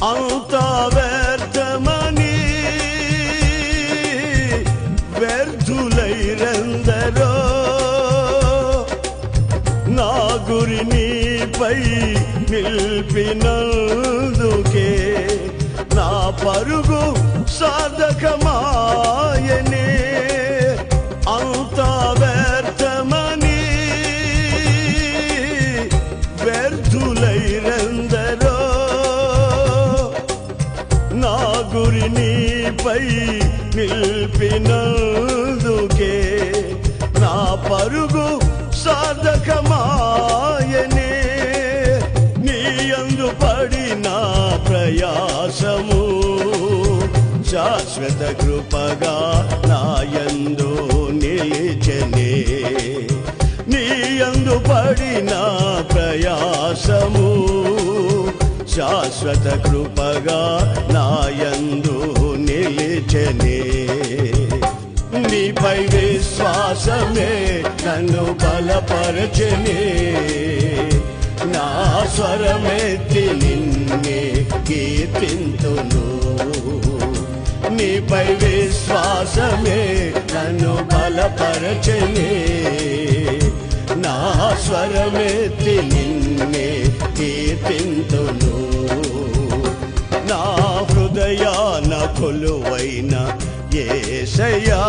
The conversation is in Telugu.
అంతా వ్యర్థమని వ్యర్థులైరందరో నా గురి నీపై నిలిపినందుకే నా పరుగు సాధకమాయనే. అంతా వ్యర్థమని వ్యర్థులైరందరో నా గురి నీపై నిలిపినందుకే నా పరుగు సాధకమాయనే. నీయందు పడిన ప్రయాసము శాశ్వత కృపగా నాయందు నిలిచెనే. నీయందు పడిన ప్రయాసము శాశ్వత కృపగా నాయందు నిలిచెనే. నీపై విశ్వాసమే నన్ను బలపరచెనే. నా స్వరమెత్తి నిన్నే కీర్తింతును. నీపై విశ్వాసమే నన్ను బలపరచెనే. నా స్వరమెత్తి నిన్నే కీర్తింతును. నా హృదయాన కొలువైన యేసయ్యా